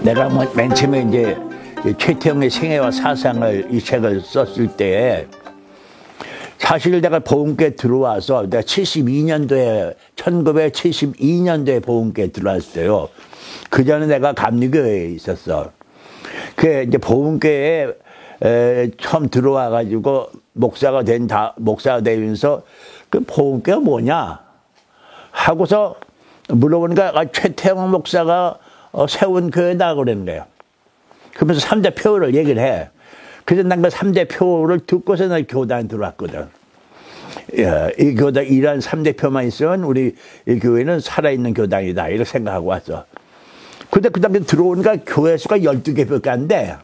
내가 맨 처음에 이제 최태영의 생애와 사상을 이 책을 썼을 때 사실 내가 보험교에 들어와서 내가 1972년도에 보험교에 들어왔어요. 그 전에 내가 감리교회에 있었어. 그 이제 보험교회에 처음 들어와가지고 목사가 되면서 그 보험교회가 뭐냐 하고서 물어보니까 최태영 목사가 세운 교회다 그러는 거예요. 그러면서 3대 표를 얘기를 해. 그래서 난 그 3대 표를 듣고서 난 교단에 들어왔거든. 이 교단, 이런 3대 표만 있으면 우리 이 교회는 살아있는 교단이다. 이렇게 생각하고 왔어. 근데 그 당시에 들어오니까 교회 수가 12개밖에 안 돼.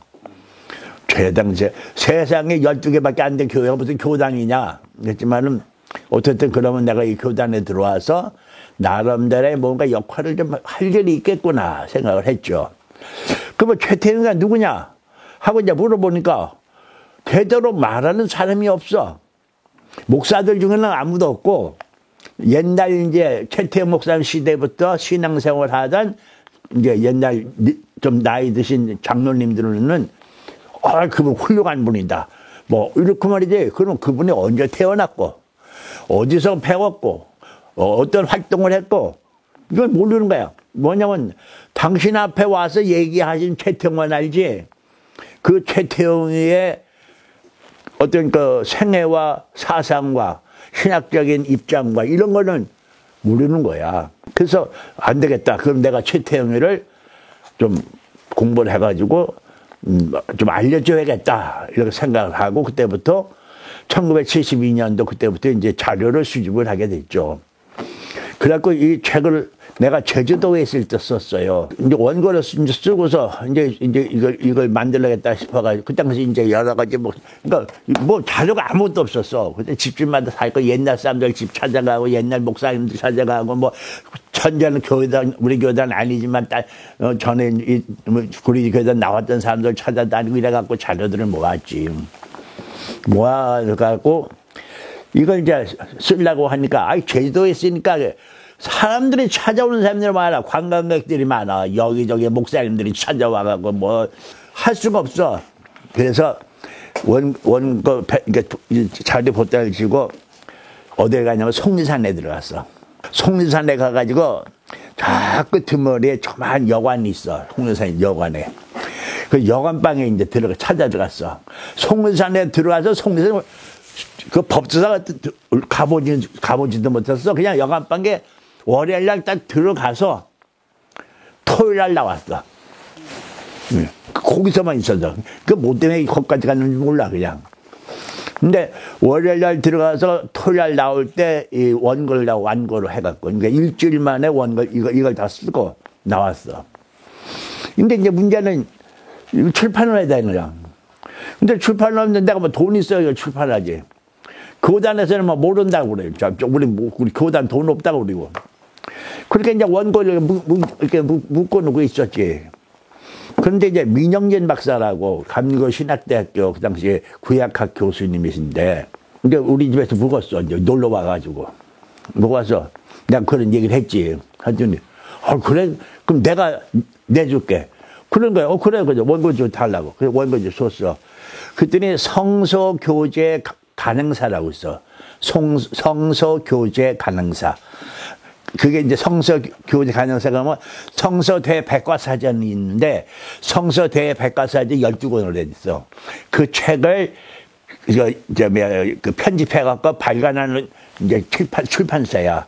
당시에 세상에 12개밖에 안 된 교회가 무슨 교단이냐. 그랬지만은 어쨌든 그러면 내가 이 교단에 들어와서 나름대로의 뭔가 역할을 좀 할 일이 있겠구나 생각을 했죠. 그러면 최태영이가 누구냐 하고 이제 물어보니까 제대로 말하는 사람이 없어. 목사들 중에는 아무도 없고 옛날 이제 최태영 목사 시대부터 신앙생활 하던 이제 옛날 좀 나이 드신 장로님들은 그분 훌륭한 분이다. 뭐 이렇게 말이지. 그럼 그분이 언제 태어났고 어디서 배웠고 어떤 활동을 했고 이걸 모르는 거야. 뭐냐면 당신 앞에 와서 얘기하신 최태영만 알지 그 최태영의 어떤 그 생애와 사상과 신학적인 입장과 이런 거는 모르는 거야. 그래서 안 되겠다. 그럼 내가 최태영이를 좀 공부를 해가지고 좀 알려줘야겠다. 이렇게 생각을 하고 그때부터 1972년도 그때부터 이제 자료를 수집을 하게 됐죠. 그래갖고 이 책을 내가 제주도에 있을 때 썼어요. 이제 원고를 쓰고서 이제 이걸 만들어야겠다 싶어가지고 그 당시 이제 여러 가지 그러니까 자료가 아무것도 없었어. 그때 집집마다 살고 옛날 사람들 집 찾아가고 옛날 목사님들 찾아가고 천재는 교회단 우리 교회단 아니지만 전에 우리 교회단 나왔던 사람들 찾아다니고 이래갖고 자료들을 모았지. 모아갖고 이걸 이제 쓰려고 하니까 제주도에 있으니까 사람들이 찾아오는 사람들이 많아. 관광객들이 많아. 여기저기 목사님들이 찾아와가고 할 수가 없어. 그래서 자료 보따리를 쥐고 어디에 가냐면 속리산에 들어갔어. 속리산에 가가지고 저 끄트머리에 조그만 여관이 있어. 속리산 여관에. 그 여관방에 이제 찾아 들어갔어. 속리산에 들어가서 속리산 그 법조사가 가보지도 못했어. 그냥 여관방에 월요일날 딱 들어가서 토요일날 나왔어. 거기서만 있었어. 그 뭐 때문에 거기까지 갔는지 몰라 그냥. 근데 월요일날 들어가서 토요일날 나올 때 이 완고로 해갖고 그러니까 일주일 만에 이걸 다 쓰고 나왔어. 근데 이제 문제는 출판을 해야 되는 거야. 근데 출판을 하면 내가 돈 있어야 출판하지. 교단에서는 모른다고 그래요. 우리 교단 돈 없다고 그러고. 그렇게 이제 원고를 이렇게 묶어 놓고 있었지. 그런데 이제 민영진 박사라고 감리교 신학대학교 그 당시에 구약학 교수님이신데, 이제 우리 집에서 묵었어. 이제 놀러 와가지고. 묵어서 내가 그런 얘기를 했지. 하더니, 그래? 그럼 내가 내줄게. 그런 거야. 그래. 원고 좀 달라고. 그래서 원고 좀 줬어. 그랬더니 성서교재 간행사라고 있어. 성서교재 간행사. 그게 이제 성서교재 간행사가 뭐 성서대백과사전이 있는데 성서대 백과사전이 12권으로 있어. 그 책을 그 편집해갖고 발간하는 이제 출판사야.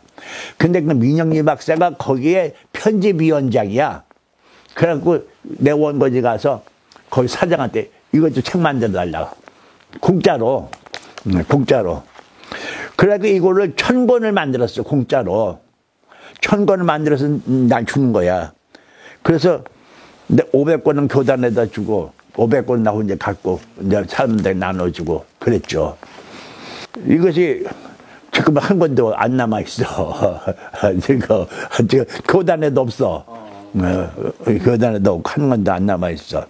근데 그 민영리 박사가 거기에 편집위원장이야. 그래갖고 내 원고지 가서 거기 사장한테 이것 좀 책 만들어 달라고. 공짜로. 그래갖고 이거를 1000권을 만들었어. 공짜로. 1000권을 만들어서 날 주는 거야. 그래서 500권은 교단에다 주고 500권 나 혼자 갖고 이제 사람들 나눠주고 그랬죠. 이것이 지금 한 권도 안 남아있어. 지금 교단에도 없어. 교단에도 없고 한 권도 안 남아있어.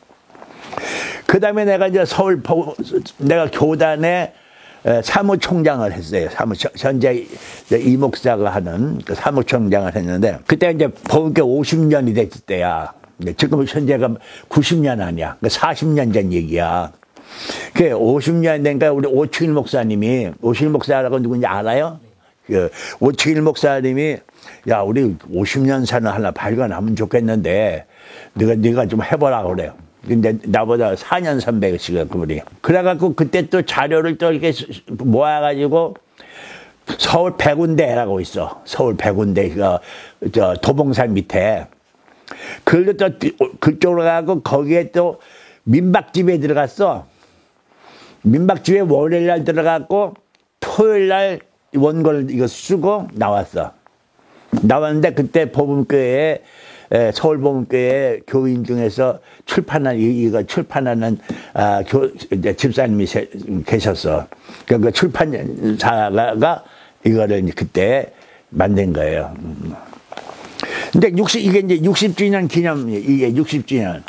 그 다음에 내가 이제 내가 교단에 사무총장을 했어요. 현재 이 목사가 하는 그 사무총장을 했는데, 그때 이제 보험교 50년이 됐을 때야. 지금 현재가 90년 아니야. 40년 전 얘기야. 그 50년 된가 우리 오충일 목사님이, 오충일 목사라고 누군지 알아요? 그 오충일 목사님이 야, 우리 50년 산을 하나 발견하면 좋겠는데 네가 좀 해보라고 그래요. 근데 나보다 4년 선배시거든 그분이. 그래갖고 그때 또 자료를 또 이렇게 모아가지고 서울 백운대라고 있어. 서울 백운대 저 도봉산 밑에. 그걸로 또 그쪽으로 가고 거기에 또 민박집에 들어갔어. 민박집에 월요일날 들어갔고 토요일날 원고를 이거 쓰고 나왔어. 나왔는데 그때 보금교회 서울 보금교회 교인 중에서 이거 출판하는 이제 집사님이 계셨어. 그 출판사가 이거를 이제 만든 거예요. 근데 이게 이제 60주년 기념, 이게 60주년.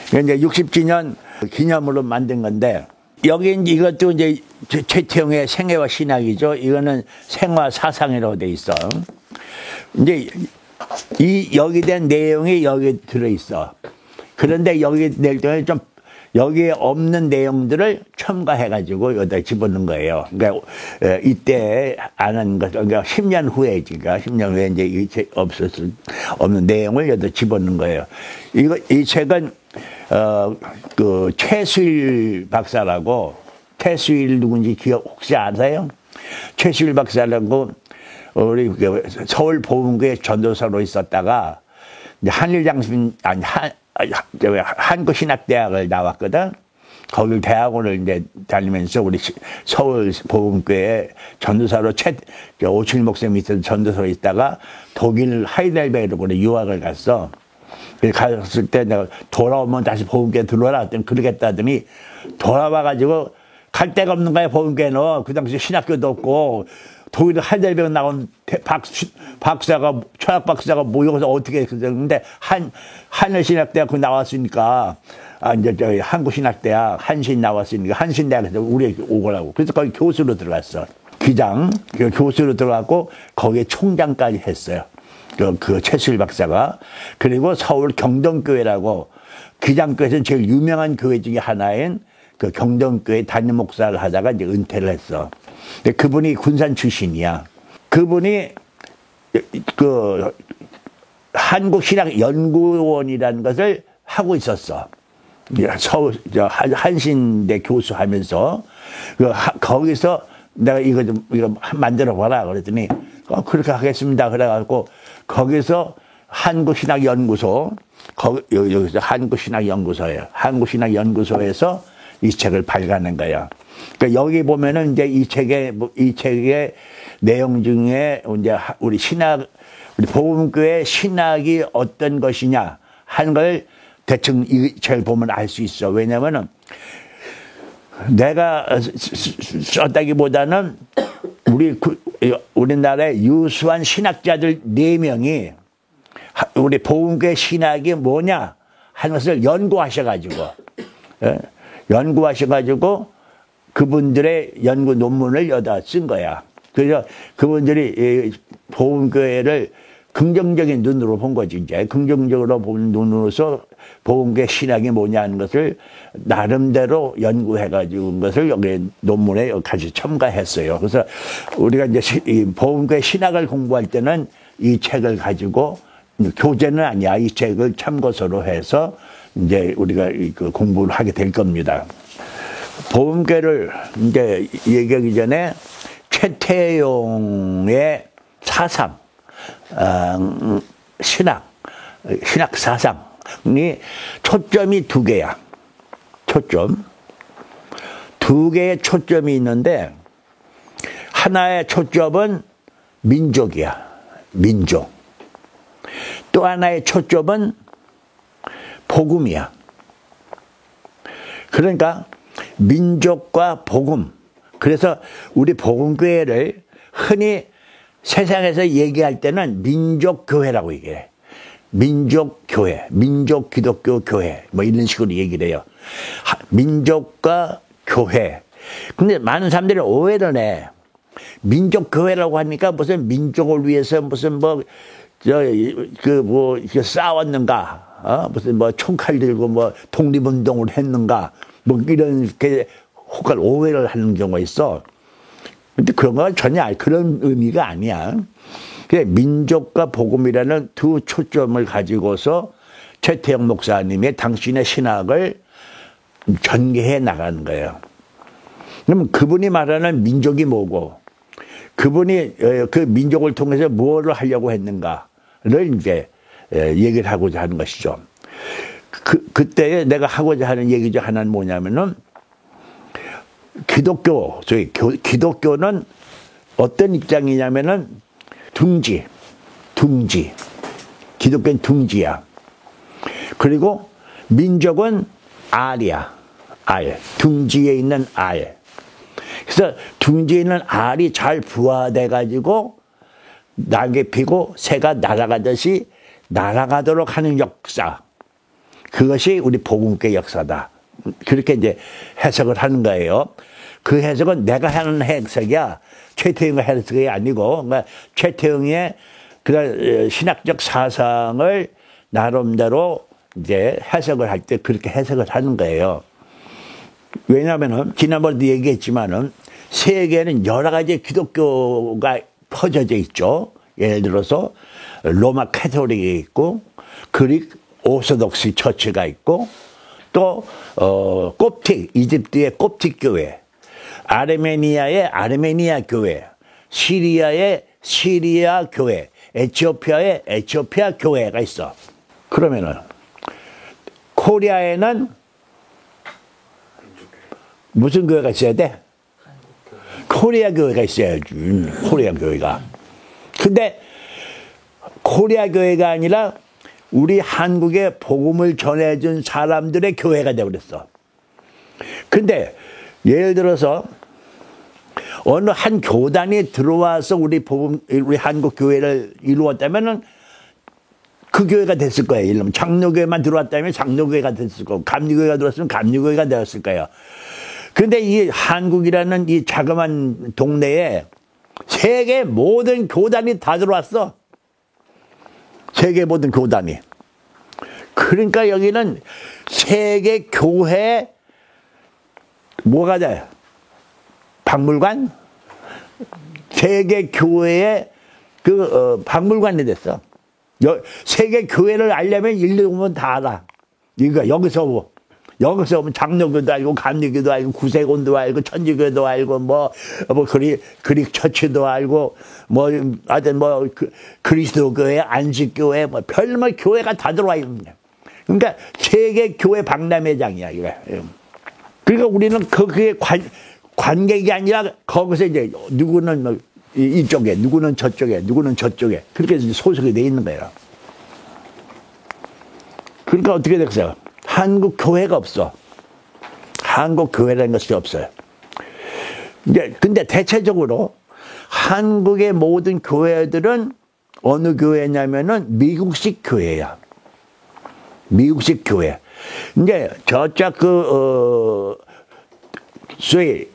이제 60주년 기념으로 만든 건데, 여기 이제 이것도 이제 최태용의 생애와 신학이죠. 이거는 생화 사상이라고 돼 있어. 이제 여기 된 내용이 여기 들어있어. 그런데 여기 내용이 좀 여기에 없는 내용들을 첨가해가지고 여기다 집어넣은 거예요. 그러니까 이때 안 한 것, 그러니까 10년 후에, 그러니까 10년 후에 이제 없는 내용을 여기다 집어넣은 거예요. 이 책은 그 최수일 박사라고, 최수일 누군지 혹시 아세요? 최수일 박사라고 우리 서울 보훈교회 전도사로 있었다가 한국신학대학을 나왔거든. 거기 대학원을 이제 다니면서 우리 서울 보훈교회 전도사로 오충일 목사님 밑에서 전도사로 있다가 독일 하이델베르크로 유학을 갔어. 갔을 때 내가 돌아오면 다시 보훈교회 들어와라 했더니 그러겠다 하더니 돌아와가지고 갈 데가 없는 거야. 보훈교회는 그 당시 신학교도 없고 독일 하이델베르크 나온 박사가, 철학 박사가 뭐 여기서 어떻게 그랬는데 한일신학대학 나왔으니까, 이제 저희 한국신학대학, 한신 나왔으니까 한신대학에서 우리 오거라고. 그래서 거기 교수로 들어갔어. 기장, 교수로 들어갔고, 거기에 총장까지 했어요. 그 최수일 박사가. 그리고 서울 경동교회라고, 기장교회에서는 제일 유명한 교회 중에 하나인 그 경동교회 담임 목사를 하다가 이제 은퇴를 했어. 근데 그분이 군산 출신이야. 그분이 그 한국신학연구원이라는 것을 하고 있었어. 서울 한신대 교수하면서 거기서 내가 이거 만들어 보라 그랬더니 그렇게 하겠습니다. 그래가지고 거기서 한국신학연구소 여기서 한국신학연구소예요. 한국신학연구소에서 이 책을 발간한 거야. 그러니까 여기 보면은 이제 이 책의 내용 중에 이제 우리 보금교회 신학이 어떤 것이냐 하는 걸 대충 이 책을 보면 알 수 있어. 왜냐면은 내가 썼다기보다는 우리나라의 유수한 신학자들 4명이 우리 보금교회 신학이 뭐냐 하는 것을 연구하셔가지고 그분들의 연구 논문을 여기다 쓴 거야. 그래서 그분들이 보금교회를 긍정적인 눈으로 본 거지. 이제 긍정적으로 본 눈으로서 보금교회 신학이 뭐냐 하는 것을 나름대로 연구해가지고 것을 여기 논문에 같이 첨가했어요. 그래서 우리가 이제 보금교회 신학을 공부할 때는 이 책을 가지고 교재는 아니야. 이 책을 참고서로 해서 이제 우리가 공부를 하게 될 겁니다. 보금교회를 이제 얘기하기 전에 최태용의 사상, 신학 사상이 초점이 2개야. 초점. 2개의 초점이 있는데 하나의 초점은 민족이야. 민족. 또 하나의 초점은 복음이야. 그러니까 민족과 복음. 그래서 우리 복음교회를 흔히 세상에서 얘기할 때는 민족교회라고 얘기해. 민족교회, 민족기독교 교회 뭐 이런 식으로 얘기를 해요. 민족과 교회. 근데 많은 사람들이 오해를 해. 민족교회라고 하니까 무슨 민족을 위해서 무슨 싸웠는가 무슨 뭐 총칼 들고 뭐 독립운동을 했는가, 뭐 이런 게 혹은 오해를 하는 경우가 있어. 근데 그런 건 전혀 그런 의미가 아니야. 그래, 민족과 복음이라는 두 초점을 가지고서 최태영 목사님의 당신의 신학을 전개해 나가는 거예요. 그러면 그분이 말하는 민족이 뭐고, 그분이 그 민족을 통해서 무엇을 하려고 했는가를 이제 얘기를 하고자 하는 것이죠. 그때 내가 하고자 하는 얘기 중 하나는 뭐냐면은, 기독교는 어떤 입장이냐면은 둥지. 기독교는 둥지야. 그리고 민족은 알이야. 알. 둥지에 있는 알. 그래서 둥지에 있는 알이 잘 부화돼 가지고 날개 피고 새가 날아가듯이 날아가도록 하는 역사. 그것이 우리 복음교회 역사다. 그렇게 이제 해석을 하는 거예요. 그 해석은 내가 하는 해석이야. 최태영의 해석이 아니고, 그러니까 최태영의 그런 신학적 사상을 나름대로 이제 해석을 할 때 그렇게 해석을 하는 거예요. 왜냐하면은, 지난번에도 얘기했지만은, 세계에는 여러 가지 기독교가 퍼져져 있죠. 예를 들어서, 로마 카톨릭이 있고, 그릭 오소독스 처치가 있고, 또, 이집트의 콥틱 교회, 아르메니아의 아르메니아 교회, 시리아의 시리아 교회, 에티오피아의 에티오피아 교회가 있어. 그러면은, 코리아에는 무슨 교회가 있어야 돼? 코리아 교회가 있어야지. 코리아 교회가. 근데 코리아 교회가 아니라 우리 한국에 복음을 전해준 사람들의 교회가 되어버렸어. 근데 예를 들어서 어느 한 교단이 들어와서 우리 한국 교회를 이루었다면은 그 교회가 됐을 거예요. 예를 들면 장로교회만 들어왔다면 장로교회가 됐을 거고, 감리교회가 들어왔으면 감리교회가 되었을 거예요. 그런데 이 한국이라는 이 자그마한 동네에 세계 모든 교단이 다 들어왔어. 세계 모든 교단이. 그러니까 여기는 세계 교회 뭐가 돼? 박물관? 세계 교회의 박물관이 됐어. 세계 교회를 알려면 일로 오면 다 알아. 이거 여기서 오면 장로교도 알고, 감리교도 알고, 구세군도 알고, 천주교도 알고, 그릭 처치도 알고, 그리스도교회, 안식교회, 별말 교회가 다 들어와 있는 거야. 그러니까 세계 교회 박람회장이야, 이거. 그러니까 우리는 그게 관객이 아니라 거기서 이제 누구는 이쪽에, 누구는 저쪽에, 누구는 저쪽에, 그렇게 소속이 돼 있는 거예요. 그러니까 어떻게 됐어요? 한국 교회가 없어. 한국 교회라는 것이 없어요. 근데 대체적으로 한국의 모든 교회들은 어느 교회냐면은 미국식 교회야. 미국식 교회. 이제 저쪽 소위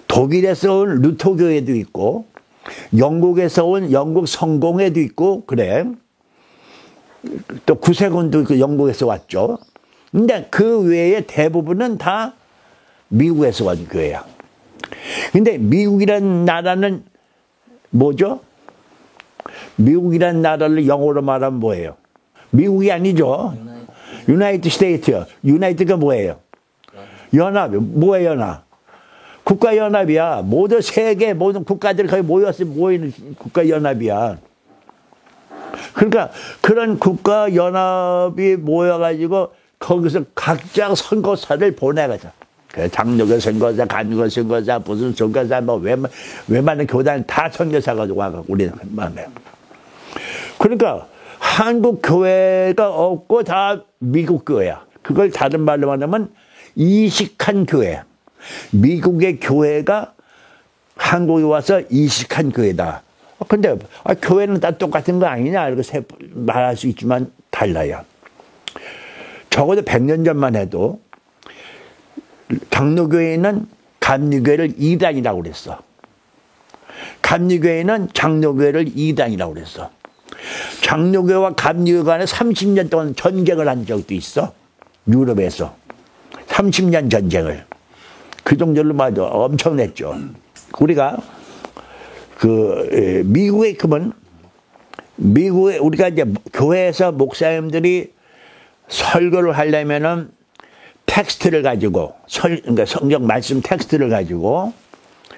독일에서 온 루터교회도 있고, 영국에서 온 영국 성공회도 있고, 그래. 또 구세군도 영국에서 왔죠. 근데 그 외에 대부분은 다 미국에서 온 교회야. 근데 미국이라는 나라는 뭐죠? 미국이라는 나라를 영어로 말하면 뭐예요? 미국이 아니죠. 유나이티드 스테이트요. 유나이티드가 뭐예요? 연합. 뭐예요, 연합? 국가연합이야. 모든 세계 모든 국가들이 거기 모여서 모이는 국가연합이야. 그러니까 그런 국가연합이 모여가지고 거기서 각자 선거사를 보내가자. 장로교 선거사, 간교 선거사, 무슨 선거사, 웬만한 교단 다 선교사 가지고 와가지고 우리는 만나요. 그러니까 한국 교회가 없고 다 미국 교회야. 그걸 다른 말로 말하면 이식한 교회. 미국의 교회가 한국에 와서 이식한 교회다. 근데 교회는 다 똑같은 거 아니냐 이렇게 말할 수 있지만 달라요. 적어도 100년 전만 해도 장로교회는 감리교회를 2단이라고 그랬어. 감리교회는 장로교회를 2단이라고 그랬어. 장로교와 감리교 간에 30년 동안 전쟁을 한 적도 있어. 유럽에서 30년 전쟁을. 그 정도로 맞아. 엄청냈죠. 우리가 미국에 있으면 미국에 우리가 이제 교회에서 목사님들이 설교를 하려면은 텍스트를 가지고 그러니까 성경 말씀 텍스트를 가지고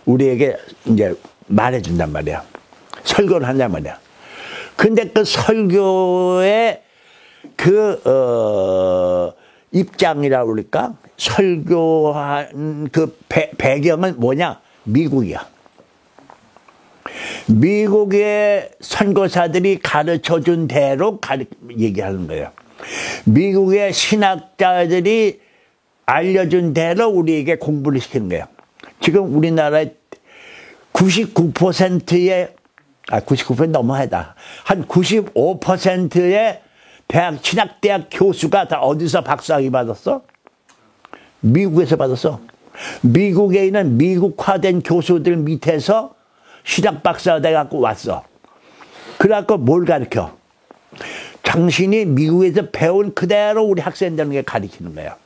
우리에게 이제 말해준단 말이야. 설교를 한단 말이야. 근데 그 설교의 입장이라고 그럴까? 설교한 그 배경은 뭐냐? 미국이야. 미국의 선교사들이 가르쳐준 대로 얘기하는 거예요. 미국의 신학자들이 알려준 대로 우리에게 공부를 시키는 거예요. 지금 우리나라의 99%의 99% 너무하다. 한 95%의 신학대학 교수가 다 어디서 박사학위 받았어? 미국에서 받았어. 미국에 있는 미국화된 교수들 밑에서 신학 박사 돼갖고 왔어. 그래갖고 뭘 가르쳐? 당신이 미국에서 배운 그대로 우리 학생들에게 가르치는 거야.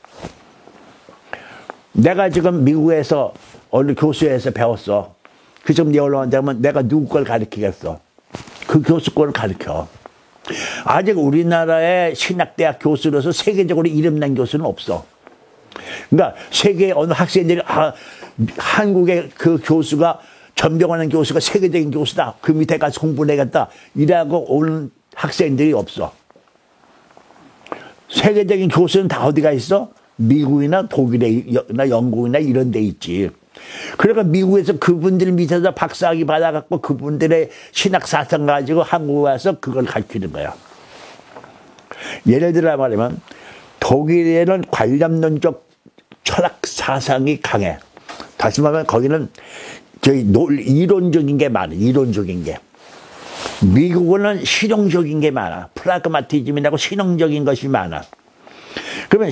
내가 지금 미국에서 어느 교수에서 배웠어. 그 좀 올라온다면 내가 누구 걸 가르치겠어? 그 교수 걸 가르쳐. 아직 우리나라의 신학대학 교수로서 세계적으로 이름난 교수는 없어. 그러니까 세계 어느 학생들이 한국의 그 교수가 전병하는 교수가 세계적인 교수다. 그 밑에 가서 공부를 해야겠다. 이라고 오는 학생들이 없어. 세계적인 교수는 다 어디가 있어? 미국이나 독일이나 영국이나 이런 데 있지. 그러니까 미국에서 그분들 밑에서 박사학위 받아갖고 그분들의 신학 사상 가지고 한국에 와서 그걸 가르치는 거야. 예를 들어 말하면 독일에는 관념론적 철학 사상이 강해. 다시 말하면 거기는 이론적인 게 많아. 이론적인 게. 미국은 실용적인 게 많아. 프라그마티즘이라고 실용적인 것이 많아. 그러면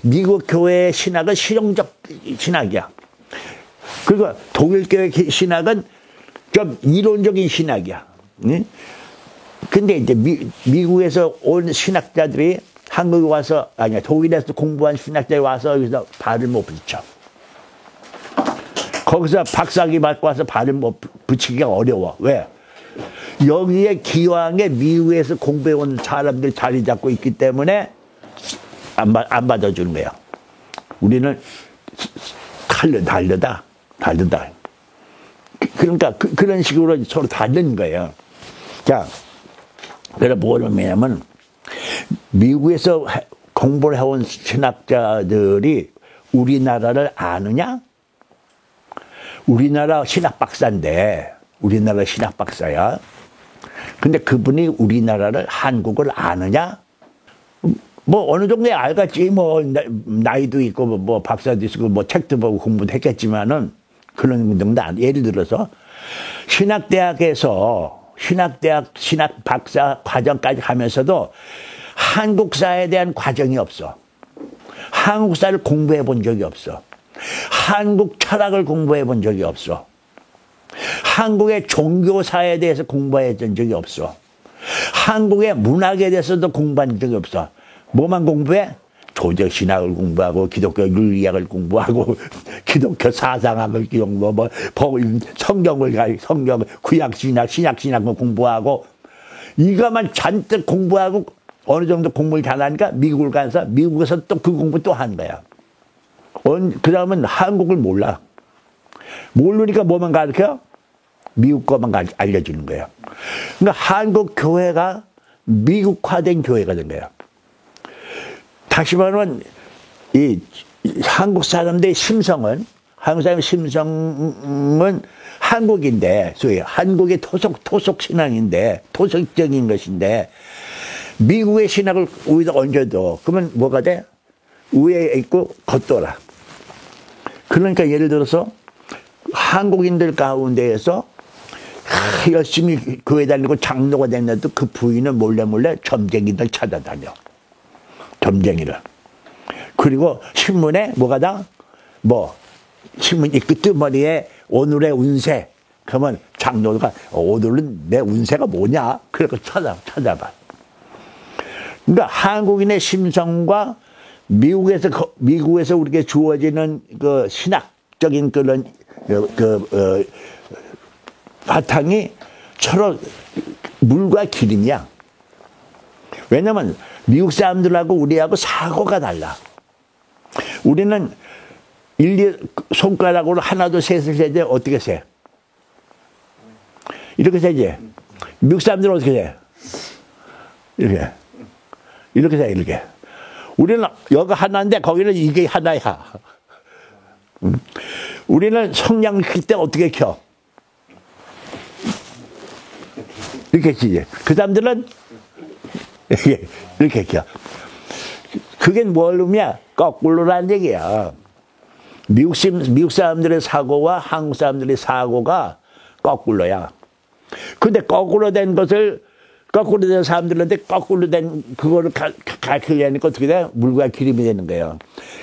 미국 교회의 신학은 실용적 신학이야. 그리고 독일 교회 신학은 좀 이론적인 신학이야. 근데 이제 미국에서 온 신학자들이 한국에 와서, 독일에서 공부한 신학자들이 와서 여기서 발을 못 붙여. 거기서 박사학위 받고 와서 발을 못 붙이기가 어려워. 왜? 여기에 기왕에 미국에서 공부해온 사람들이 자리 잡고 있기 때문에 안 받아주는 거야. 우리는 다르다. 그러니까 그런 식으로 서로 다른 거예요. 자, 그래서 뭐냐면 미국에서 공부를 해온 신학자들이 우리나라를 아느냐? 우리나라 신학 박사인데, 우리나라 신학 박사야. 근데 그분이 우리나라를, 한국을 아느냐? 뭐 어느 정도에 알겠지. 뭐 나이도 있고 뭐 박사도 있고 뭐 책도 보고 공부도 했겠지만은 그런 정도 안. 예를 들어서 신학대학에서 신학 박사 과정까지 가면서도 한국사에 대한 과정이 없어. 한국사를 공부해 본 적이 없어. 한국 철학을 공부해 본 적이 없어. 한국의 종교사에 대해서 공부해 본 적이 없어. 한국의 문학에 대해서도 공부한 적이 없어. 뭐만 공부해? 조적신학을 공부하고 기독교 윤리학을 공부하고 기독교 사상학을 공부하고 성경 구약신학 신약신학을 공부하고 이거만 잔뜩 공부하고 어느 정도 공부를 잘하니까 미국을 가서 미국에서 또 그 공부 또 한 거야. 그 다음은 한국을 몰라. 모르니까 뭐만 가르쳐? 미국 것만 알려주는 거야. 그러니까 한국 교회가 미국화된 교회가 된 거야. 다시 말하면 이 한국 사람들의 심성은 한국인데, 소위 한국의 토속 신앙인데, 토속적인 것인데, 미국의 신학을 우리가 얹어도 그러면 뭐가 돼? 위에 있고 겉돌아. 그러니까 예를 들어서 한국인들 가운데에서 열심히 교회 다니고 장로가 됐는데도 그 부인은 몰래 점쟁이들 찾아다녀. 점쟁이를. 그리고 신문에 뭐가 다? 신문 이 끄트머리에 오늘의 운세, 그러면 장로가 오늘은 내 운세가 뭐냐? 그래서 찾아봐. 그러니까 한국인의 심성과 미국에서 우리에게 주어지는 그 신학적인 그런 바탕이 서로 물과 기름이야. 왜냐면 미국 사람들하고 우리하고 사고가 달라. 우리는 손가락으로 하나, 둘, 셋을 세지 어떻게 세? 이렇게 세지. 미국 사람들은 어떻게 세? 이렇게 세, 이렇게. 우리는 여기 하나인데 거기는 이게 하나야. 우리는 성냥 킬 때 어떻게 켜? 이렇게 키지. 그 사람들은 이렇게 켜. 그게 뭘 의미야? 거꾸로라는 얘기야. 미국 사람들의 사고와 한국 사람들의 사고가 거꾸로야. 근데 거꾸로 된 것을, 거꾸로 된 사람들한테 거꾸로 된 그거를 가르치려니까 어떻게 돼? 물과 기름이 되는 거예요.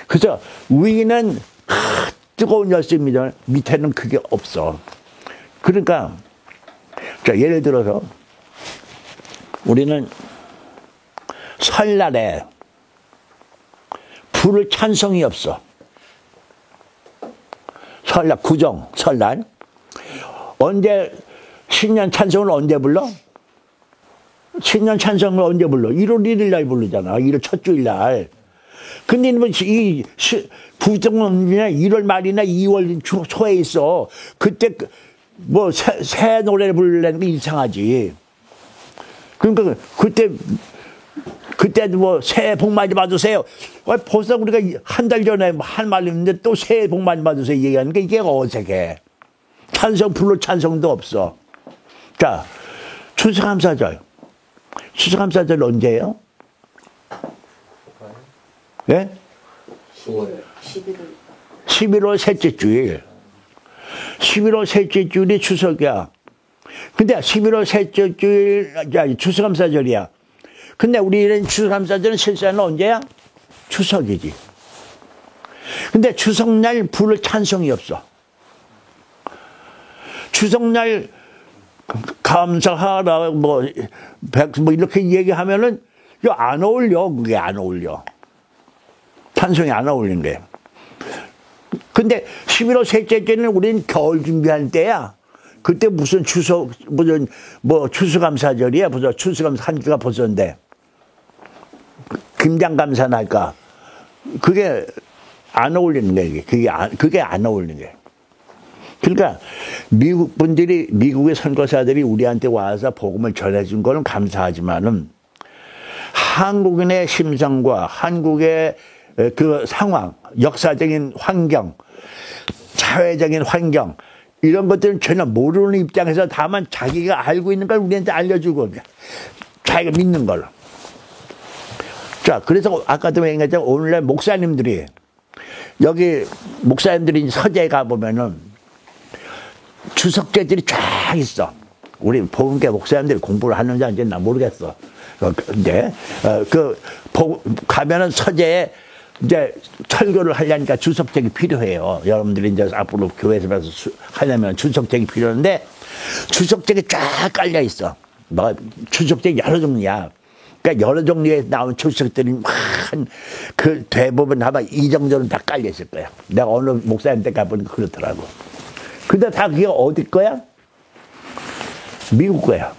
그래서 위는 뜨거운 열심이죠. 밑에는 그게 없어. 그러니까, 자, 예를 들어서, 우리는 설날에 불을 찬성이 없어. 설날, 구정, 설날. 언제, 신년 찬송을 언제 불러? 신년 찬송을 언제 불러? 1월 1일 날 부르잖아. 1월 첫 주일 날. 근데 뭐 이 구정은 1월 말이나 2월 초에 있어. 그때 뭐 새 노래를 부르려는 게 이상하지. 그러니까 그때도 뭐 새해 복 많이 받으세요. 벌써 우리가 한 달 전에 할 말이 있는데 또 새해 복 많이 받으세요 얘기하는 게 이게 어색해. 찬송 불로 찬송도 없어. 자, 추수감사절. 추수감사절 언제예요? 예? 11월 셋째 주일. 11월 셋째 주일이 추석이야. 근데 11월 셋째 주일, 추수감사절이야. 근데 우리는 추수감사절은 실제는 언제야? 추석이지. 근데 추석날 불을 찬송이 없어. 추석날 감사하라, 뭐 이렇게 얘기하면은, 이거 안 어울려. 그게 안 어울려. 찬송이 안 어울리는 거예요. 근데 11월 셋째 주는 우리는 겨울 준비할 때야. 그때 무슨 추수감사절이야. 벌써 추수감사 한 주가 벌써인데. 김장감사 날까. 그게 안 어울리는 거예요. 그게 안 어울리는 거예요. 그러니까 미국의 선교사들이 우리한테 와서 복음을 전해준 거는 감사하지만은 한국인의 심성과 한국의 그 상황, 역사적인 환경, 사회적인 환경, 이런 것들은 전혀 모르는 입장에서 다만 자기가 알고 있는 걸 우리한테 알려주고 자기가 믿는 걸로. 자, 그래서 아까도 얘기했지만 오늘날 목사님들이 여기 목사님들이 서재에 가보면은 주석제들이 쫙 있어. 우리 복음계 목사님들이 공부를 하는지 안 하는지 나 모르겠어. 근데 가면은 서재에 이제 설교를 하려니까 주석책이 필요해요. 여러분들이 이제 앞으로 교회에서 하려면 주석책이 필요한데 주석책이 쫙 깔려 있어. 뭐 주석책이 여러 종류야. 그러니까 여러 종류에 나온 주석들이 그 대부분 아마 이 정도는 다 깔려 있을 거야. 내가 어느 목사님 때 가보니까 그렇더라고. 근데 다 그게 어디 거야? 미국 거야.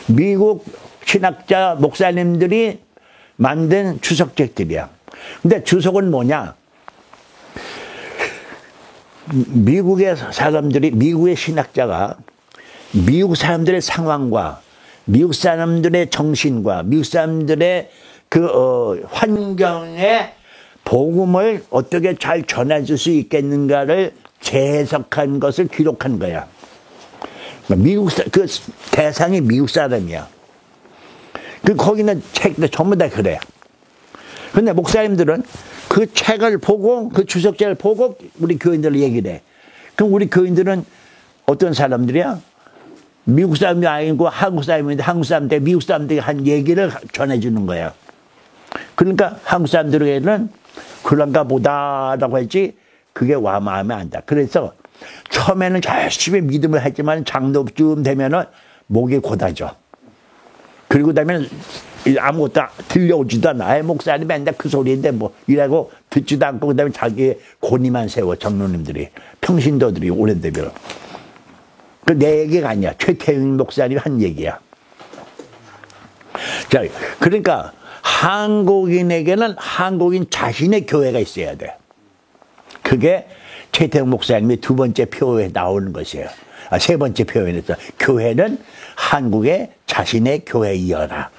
미국 신학자 목사님들이 만든 주석책들이야. 근데 주석은 뭐냐? 미국의 사람들이, 미국의 신학자가 미국 사람들의 상황과 미국 사람들의 정신과 미국 사람들의 환경에 복음을 어떻게 잘 전해줄 수 있겠는가를 재해석한 것을 기록한 거야. 그 대상이 미국 사람이야. 거기는 책들 전부 다 그래. 근데 목사님들은 그 책을 보고, 그 주석책을 보고 우리 교인들을 얘기를 해. 그럼 우리 교인들은 어떤 사람들이야? 미국 사람이 아니고 한국 사람인데 한국 사람한테 미국 사람들이 한 얘기를 전해주는 거야. 그러니까 한국 사람들에게는 그런가 보다라고 했지 그게 와 마음에 안 든다. 그래서 처음에는 열심히 믿음을 했지만 장로쯤 되면은 목이 고다져. 그리고 나면 아무것도 들려오지도 않아. 아예 목사님 맨날 그 소리인데 뭐 이라고 듣지도 않고 그다음에 자기의 고니만 세워 장로님들이 평신도들이 오래되면. 그 내 얘기가 아니야. 최태윤 목사님이 한 얘기야. 자, 그러니까 한국인에게는 한국인 자신의 교회가 있어야 돼. 그게 최태웅 목사님이 두 번째 표에 나오는 것이에요. 세 번째 표현에서 교회는 한국의 자신의 교회이어라.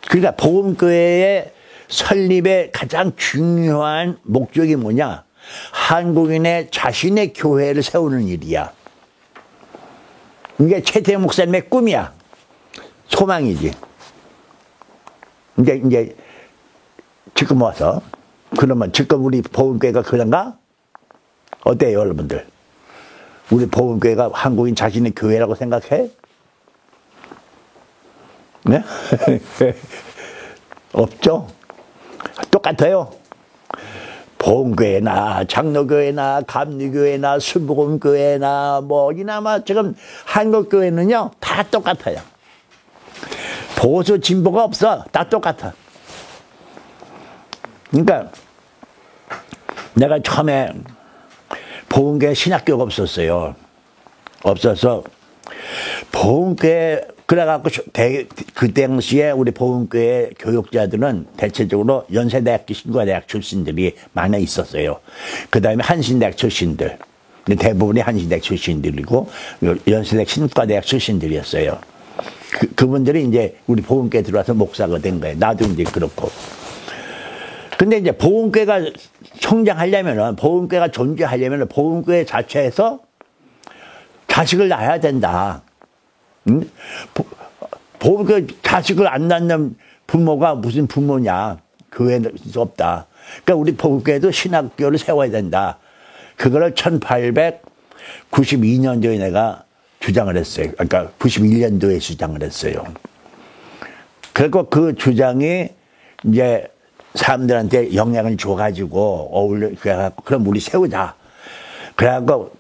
그러니까 복음교회의 설립의 가장 중요한 목적이 뭐냐? 한국인의 자신의 교회를 세우는 일이야. 이게 최태웅 목사님의 꿈이야. 소망이지. 이제 지금 와서 그러면 지금 우리 복음교회가 그런가? 어때요, 여러분들? 우리 복음교회가 한국인 자신의 교회라고 생각해? 네? 없죠? 똑같아요. 복음교회나 장로교회나 감리교회나 순복음교회나 뭐 이나마 지금 한국교회는요 다 똑같아요. 보수 진보가 없어. 다 똑같아. 그러니까 내가 처음에 복음교회 신학교가 없었어요. 없어서 복음교회 그래갖고 그 당시에 우리 복음교회 교육자들은 대체적으로 연세대학교 신과대학 출신들이 많이 있었어요. 그 다음에 한신대학 출신들. 근데 대부분이 한신대학 출신들이고 연세대학 신과대학 출신들이었어요. 그분들이 이제 우리 복음교회 들어와서 목사가 된 거예요. 나도 이제 그렇고. 근데 이제 복음교회가 성장하려면은, 복음교회가 존재하려면은 복음교회 자체에서 자식을 낳아야 된다. 응? 복음교회 자식을 안 낳는 부모가 무슨 부모냐. 교회는 없다. 그러니까 우리 복음교회도 신학교를 세워야 된다. 그거를 1892년도에 내가 주장을 했어요. 그러니까 91년도에 주장을 했어요. 그리고 그 주장이 이제 사람들한테 영향을 줘가지고 어울려, 그래갖고 그럼 우리 세우자. 그래갖고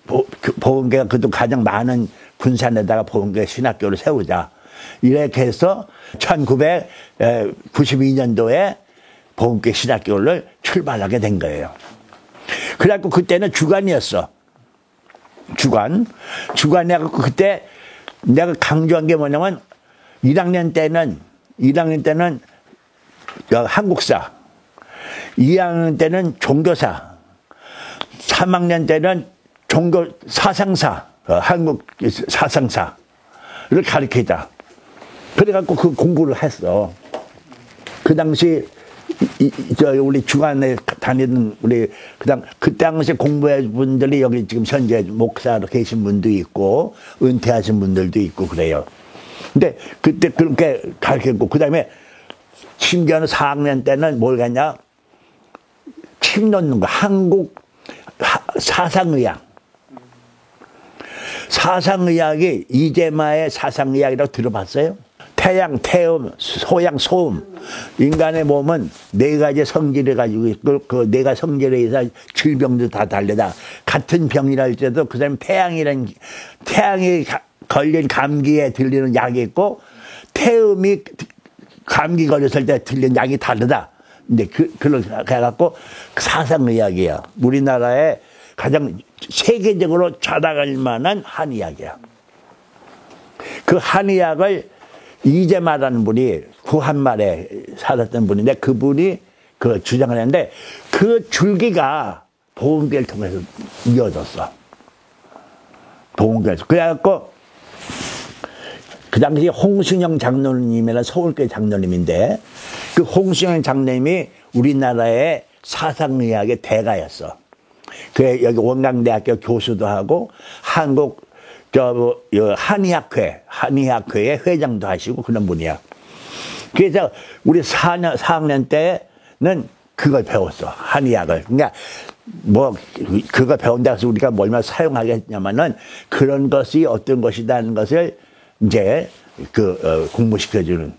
복음교회가 그래도 가장 많은 군산에다가 복음교회 신학교를 세우자. 이렇게 해서 1992년도에 복음교회 신학교를 출발하게 된 거예요. 그래갖고 그때는 주간이었어. 주간이라고 그때 내가 강조한 게 뭐냐면 1학년 때는 한국사, 2학년 때는 종교사, 3학년 때는 종교 사상사, 한국 사상사를 가르치자. 그래갖고 그 공부를 했어. 그 당시 우리 주간에 다니던 그 당시 공부해 분들이 여기 지금 현재 목사로 계신 분도 있고 은퇴하신 분들도 있고 그래요. 근데 그때 그렇게 가르쳤고 그 다음에 심지어는 4학년 때는 뭘 했냐? 침 놓는 거. 한국 사상의학. 사상의학이 이재마의 사상의학이라고 들어봤어요? 태양, 태음, 소양, 소음. 인간의 몸은 네 가지 성질을 가지고 있고 그 네 가지 성질에 의해서 질병도 다 다르다. 같은 병이라 할지라도 그 사람 태양이 걸린 감기에 들리는 약이 있고 태음이 감기 걸렸을 때 들리는 약이 다르다. 근데 그렇게 해갖고 사상의학이야. 우리나라에 가장 세계적으로 자랑할 만한 한의학이야. 그 한의학을 이재마라는 분이 구한말에 살았던 분인데 그분이 그 주장을 했는데 그 줄기가 복음교회를 통해서 이어졌어. 복음교회에서. 그래갖고 그 당시 홍순영 장로님이라는 서울교회 장로님인데 그 홍순영 장로님이 우리나라의 사상의학의 대가였어. 그 여기 원광대학교 교수도 하고 한국 한의학회의 회장도 하시고 그런 분이야. 그래서 우리 4학년 때는 그걸 배웠어. 한의학을. 그러니까 뭐 그거 배운다고 해서 우리가 뭐 얼마나 사용하겠냐면은 그런 것이 어떤 것이라는 것을 이제 공부시켜주는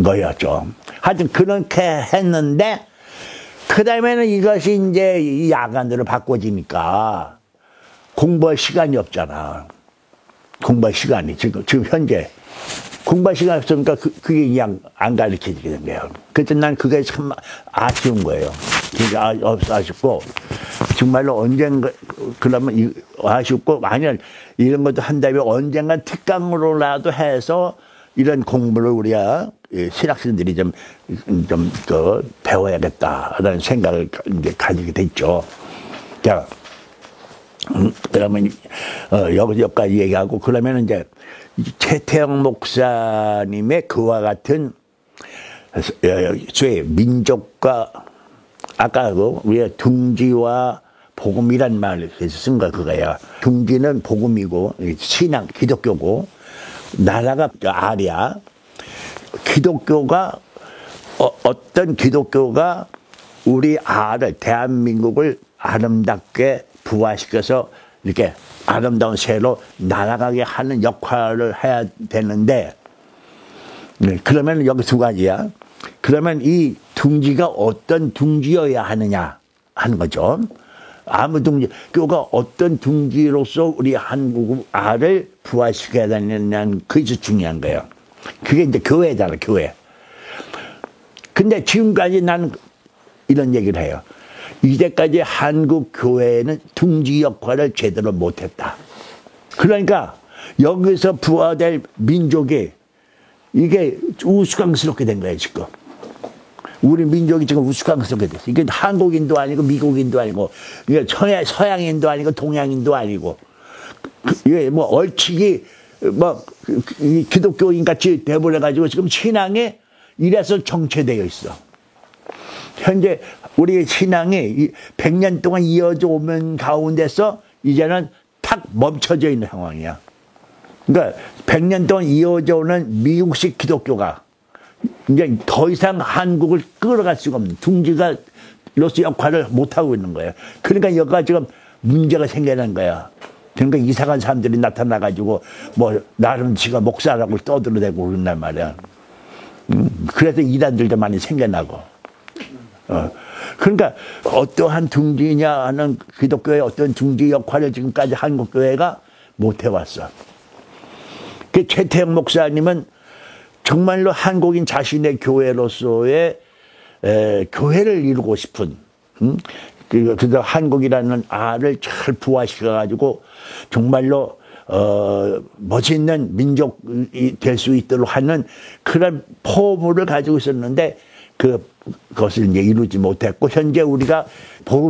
거였죠. 하여튼 그렇게 했는데 그 다음에는 이것이 이제 이 야간으로 바꿔지니까 공부할 시간이 없잖아. 공부할 시간이 지금 현재 공부할 시간이 없으니까 그게 그냥 안 가르쳐지게 된 거예요. 그때 난 그게 참 아쉬운 거예요. 진짜 아쉽고 정말로 언젠가 그러면 아쉽고 만약 이런 것도 한다면 언젠가 특강으로라도 해서 이런 공부를 우리가 신학생들이 좀 배워야겠다라는 생각을 이제 가지게 됐죠. 자, 그러면 여기까지 얘기하고 그러면 이제 최태영 목사님의 그와 같은 소위 민족과 아까 우리가 둥지와 복음이란 말을 쓴 거 그거야. 둥지는 복음이고 신앙 기독교고 나라가 아리야. 기독교가 어떤 기독교가 우리 대한민국을 아름답게 부활시켜서 이렇게 아름다운 새로 날아가게 하는 역할을 해야 되는데 그러면 여기 두 가지야. 그러면 이 둥지가 어떤 둥지여야 하느냐 하는 거죠. 아무 둥지교가 어떤 둥지로서 우리 한국을 부활시켜야 되느냐는 그게 중요한 거예요. 그게 이제 교회잖아, 교회. 근데 지금까지 나는 이런 얘기를 해요. 이제까지 한국 교회는 둥지 역할을 제대로 못했다. 그러니까 여기서 부활될 민족이 이게 우스꽝스럽게 된 거예요, 지금. 우리 민족이 지금 우스꽝스럽게 됐어. 이게 한국인도 아니고 미국인도 아니고 이게 서양인도 아니고 동양인도 아니고 이게 뭐 얼치기 뭐 기독교인 같이 돼버려가지고 지금 신앙이 이래서 정체되어 있어. 현재 우리 신앙이 100년 동안 이어져 오면 가운데서 이제는 탁 멈춰져 있는 상황이야. 그러니까 100년 동안 이어져 오는 미국식 기독교가 이제 더 이상 한국을 끌어갈 수가 없는 둥지가 로서 역할을 못하고 있는 거예요. 그러니까 여기가 지금 문제가 생겨난 거야. 그러니까 이상한 사람들이 나타나가지고 뭐 나름 지가 목사라고 떠들어대고 그런단 말이야. 그래서 이단들도 많이 생겨나고. 그러니까 어떠한 둥지냐 하는 기독교의 어떤 둥지 역할을 지금까지 한국교회가 못해왔어. 그 최태영 목사님은 정말로 한국인 자신의 교회로서의 교회를 이루고 싶은 그래서 한국이라는 알을 잘 부활시켜가지고 정말로 멋있는 민족이 될 수 있도록 하는 그런 포부를 가지고 있었는데 그것을 이제 이루지 못했고 현재 우리가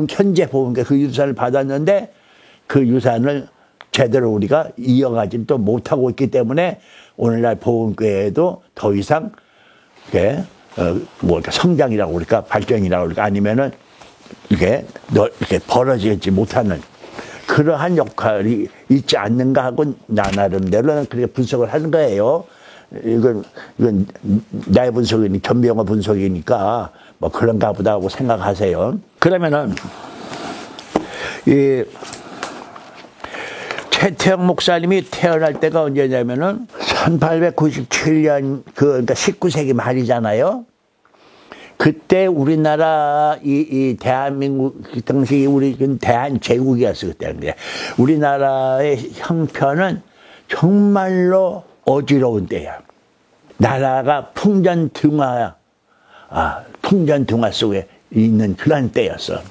현재 복음교회 그 유산을 받았는데 그 유산을 제대로 우리가 이어가지도 못하고 있기 때문에 오늘날 복음교회에도 더 이상 뭐 성장이라고 그럴까 발전이라고 그럴까 아니면은 이렇게 벌어지지 못하는 그러한 역할이 있지 않는가 하고 나름대로 그렇게 분석을 하는 거예요. 이건 나의 분석이니 전병호 분석이니까 뭐 그런가 보다 하고 생각하세요. 그러면은 이 최태영 목사님이 태어날 때가 언제냐면은 1897년 그러니까 19세기 말이잖아요. 그때 우리나라 이 대한민국 그 당시 우리 대한제국이었어 그때는. 우리나라의 형편은 정말로 어지러운 때야. 나라가 풍전등화 속에 있는 그런 때였어.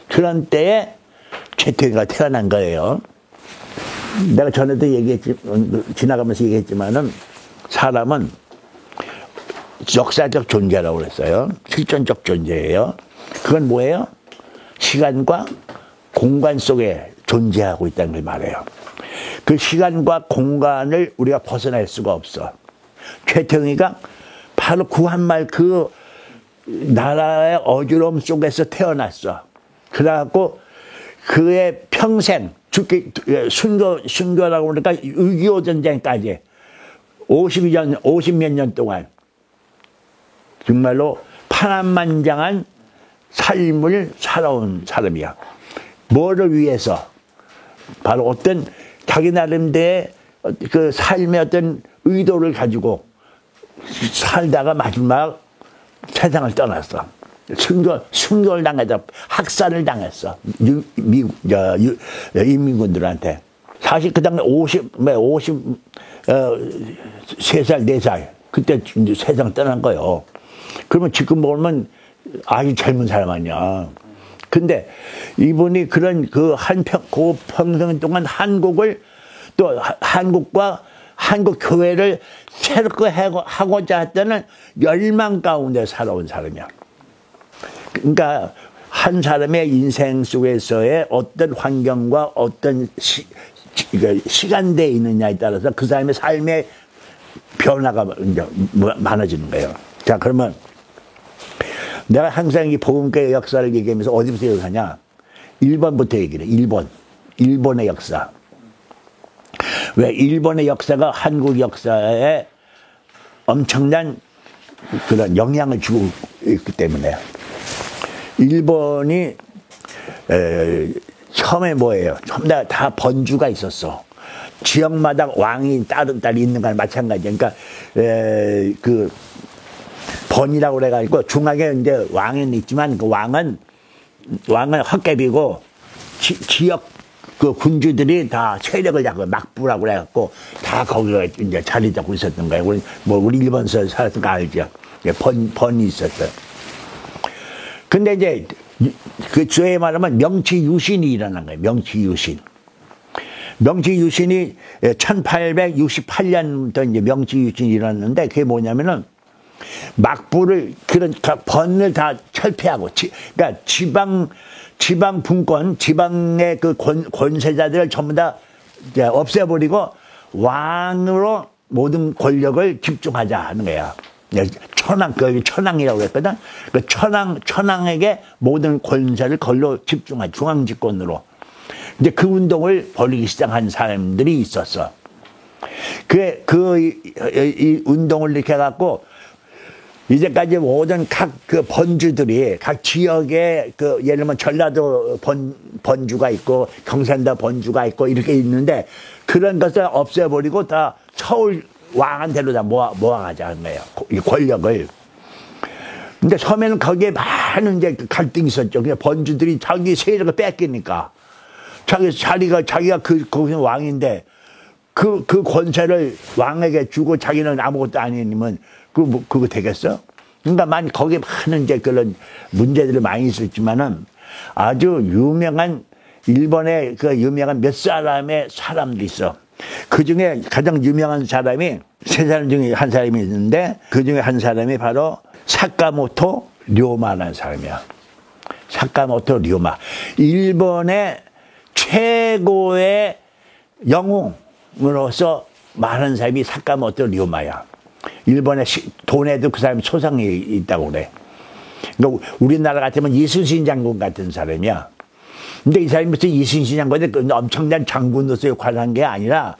그런 때에 최태영이가 태어난 거예요. 내가 전에도 지나가면서 얘기했지만은 사람은 역사적 존재라고 그랬어요. 실존적 존재예요. 그건 뭐예요? 시간과 공간 속에 존재하고 있다는 걸 말해요. 그 시간과 공간을 우리가 벗어날 수가 없어. 최태영이가 바로 구한말 그 나라의 어지러움 속에서 태어났어. 그래갖고 그의 평생 순교라고 그러니까 6.25 전쟁까지 50몇 년 동안 정말로 파란만장한 삶을 살아온 사람이야. 뭐를 위해서? 바로 어떤 자기 나름대로의 그 삶의 어떤 의도를 가지고 살다가 마지막 세상을 떠났어. 순교를 당해서 학살을 당했어. 미국, 인민군들한테. 사실 그 당시에 3살, 4살. 그때 이제 세상 떠난 거예요. 그러면 지금 보면 아주 젊은 사람 아니야. 근데 이분이 그런 그 평생 동안 한국을 또 한국과 한국 교회를 새롭게 하고자 했다는 열망 가운데 살아온 사람이야. 그러니까 한 사람의 인생 속에서의 어떤 환경과 어떤 시간대에 있느냐에 따라서 그 사람의 삶의 변화가 이제 많아지는 거예요. 자, 그러면 내가 항상 이 복음교회 역사를 얘기하면서 어디부터 얘기하냐? 1번부터 얘기를 해. 일본의 역사. 왜? 일본의 역사가 한국 역사에 엄청난 그런 영향을 주고 있기 때문에. 일본이 처음에 뭐예요? 처음 다 번주가 있었어. 지역마다 왕이 따로 있는 거랑 마찬가지야. 그러니까 그 번이라고 그래가지고 중앙에 이제 왕은 있지만 그 왕은 헛개비고 지역 그 군주들이 다 세력을 잡고 막부라고 그래갖고 다 거기가 이제 자리 잡고 있었던 거예요. 우리 일본에서 살았던 거 알죠? 번이 있었어요. 근데 이제 그 저에 말하면 명치유신이 일어난 거예요. 명치유신이 1868년부터 이제 명치유신이 일어났는데 그게 뭐냐면은 막부를 그런 번을 다 철폐하고 그러니까 지방 분권 지방의 그 권세자들을 전부 다 없애버리고 왕으로 모든 권력을 집중하자 하는 거야. 천황이라고 했거든. 그 천황에게 모든 권세를 걸로 집중한 중앙집권으로. 이제 그 운동을 벌이기 시작한 사람들이 있었어. 이 운동을 이렇게 해갖고 이제까지 모든 각 그 번주들이 각 지역에 그 예를 들면 전라도 번주가 있고 경산도 번주가 있고 이렇게 있는데 그런 것을 없애버리고 다 서울 왕한테로 다 모아가자 하는 거예요. 이 권력을. 근데 처음에는 거기에 많은 이제 갈등이 있었죠. 그냥 번주들이 자기 세력을 뺏기니까. 자기가 거기서 왕인데 그 권세를 왕에게 주고 자기는 아무것도 아니면 그거 되겠어? 그러니까 거기에 많은 이제 그런 문제들이 많이 있었지만은 아주 유명한 일본의 그 유명한 몇 사람의 사람도 있어. 그 중에 가장 유명한 사람이 세 사람 중에 한 사람이 있는데 그 중에 한 사람이 바로 사카모토 료마라는 사람이야. 사카모토 료마. 일본의 최고의 영웅으로서 말하는 사람이 사카모토 료마야. 일본의 돈에도 그 사람이 소상이 있다고 그래. 그러니까 우리나라 같으면 이순신 장군 같은 사람이야. 근데 이 사람이 무슨 이순신 장군인데 엄청난 장군으로서 역할을 한 게 아니라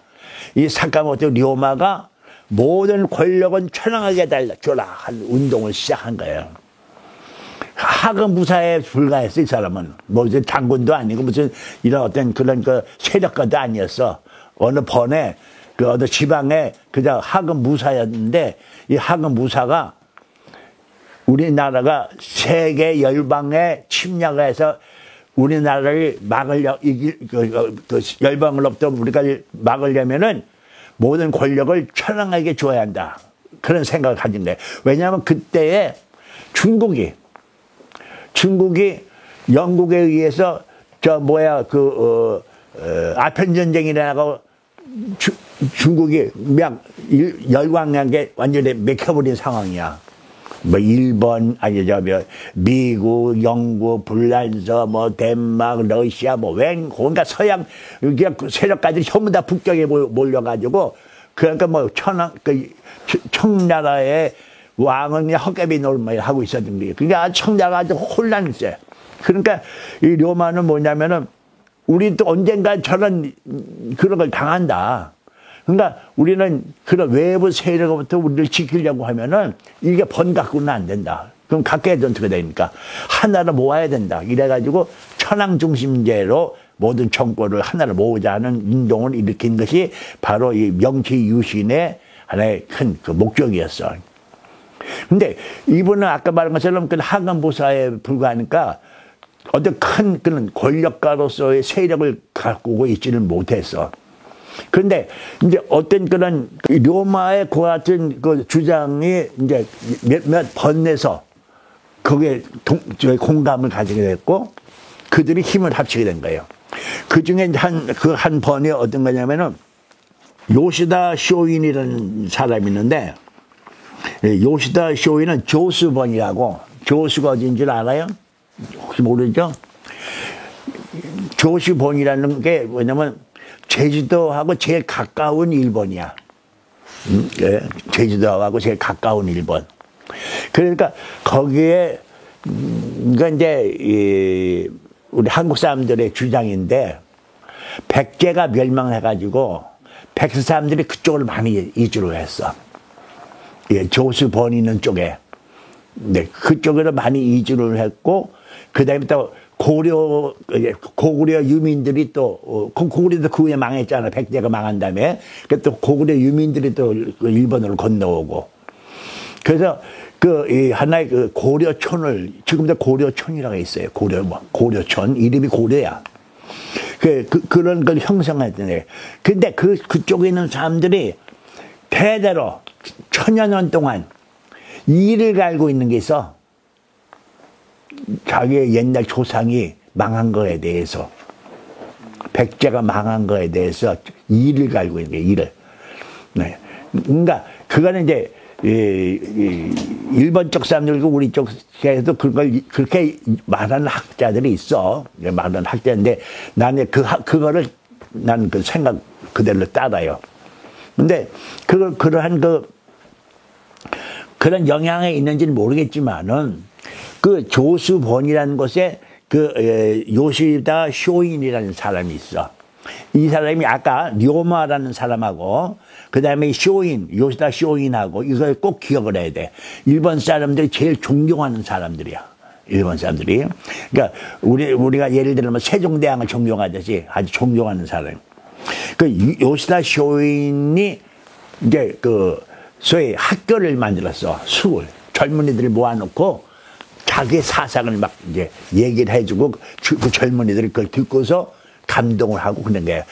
이 사카모토 료마가 모든 권력은 천황에게 달라줘라 한 운동을 시작한 거예요. 하급무사에 불과했어. 이 사람은 뭐 이제 장군도 아니고 무슨 이런 어떤 그런 그 세력가도 아니었어. 어느 번에 그 어느 지방에 그냥 하급무사였는데 이 하급무사가 우리나라가 세계 열방에 침략해서 우리나라를 열방으로부터 우리가 막으려면은 모든 권력을 천황에게 줘야 한다. 그런 생각을 가진 거예요. 왜냐하면 그때에 중국이 영국에 의해서 아편전쟁이라고 중국이 열광하게 완전히 맥혀버린 상황이야. 뭐 일본 미국, 영국, 불란서, 뭐 덴마크, 러시아, 그러니까 서양 세력가들이 전부 다 북경에 몰려가지고 그러니까 뭐 청나라의 왕은 그냥 헛개비 노릇만 하고 있었던 거예요. 그러니까 청나라가 아주 혼란했어요. 그러니까 이 료마는 뭐냐면은 우리도 언젠가 저런 그런 걸 당한다. 그러니까 우리는 그런 외부 세력으로부터 우리를 지키려고 하면은 이게 번 갖고는 안 된다. 그럼 각계의 전투가 되니까 하나를 모아야 된다. 이래가지고 천황 중심제로 모든 정권을 하나를 모으자 하는 운동을 일으킨 것이 바로 이 명치유신의 하나의 큰 그 목적이었어. 근데 이분은 아까 말한 것처럼 그 하간보사에 불과하니까 어떤 큰 그런 권력가로서의 세력을 갖고 있지는 못했어. 그런데 이제 어떤 그런 로마의 그 같은 그 주장이 이제 몇몇 번에서 거기에 공감을 가지게 됐고 그들이 힘을 합치게 된 거예요. 그 중에 한 번이 어떤 거냐면은 요시다 쇼인이라는 사람이 있는데 요시다 쇼인은 조수번이라고 조수가 어딘 줄 알아요? 혹시 모르죠? 조수번이라는 게 뭐냐면 제주도하고 제일 가까운 일본이야. 예, 제주도하고 제일 가까운 일본. 그러니까 거기에 그러니까 이제 우리 한국 사람들의 주장인데 백제가 멸망해가지고 백제 사람들이 그쪽을 많이 이주를 했어. 예, 조수 번이는 쪽에. 네, 그쪽으로 많이 이주를 했고 그다음에 또 고구려 유민들이 또 고구려도 그 후에 망했잖아. 백제가 망한 다음에 또 고구려 유민들이 또 일본으로 건너오고 그래서 이 하나의 그 고려촌을 지금도 고려촌이라고 있어요. 고려촌 이름이 고려야. 그런 걸 형성했던 애. 근데 그쪽에 있는 사람들이 대대로 천여 년 동안 이를 갈고 있는 게 있어. 자기의 옛날 조상이 망한 거에 대해서 백제가 망한 거에 대해서 이를 갈고 있는 게 이를. 네. 그러니까 그거는 이제 일본 쪽 사람들과 우리 쪽에도 그걸 그렇게 말하는 학자들이 있어. 말하는 학자인데 나는 그거를 나는 그 생각 그대로 따라요. 근데 그러한 그런 영향이 있는지는 모르겠지만은 그 조수본이라는 곳에 요시다 쇼인이라는 사람이 있어. 이 사람이 아까 료마라는 사람하고 그 다음에 요시다 쇼인하고 이걸 꼭 기억을 해야 돼. 일본 사람들이 제일 존경하는 사람들이야. 일본 사람들이. 그러니까 우리가 예를 들면 세종대왕을 존경하듯이 아주 존경하는 사람. 요시다 쇼인이 이제 소위 학교를 만들었어. 수을. 젊은이들을 모아놓고 자기의 사상을 막 이제 얘기를 해주고 그 젊은이들이 그걸 듣고서 감동을 하고 그런 거예요.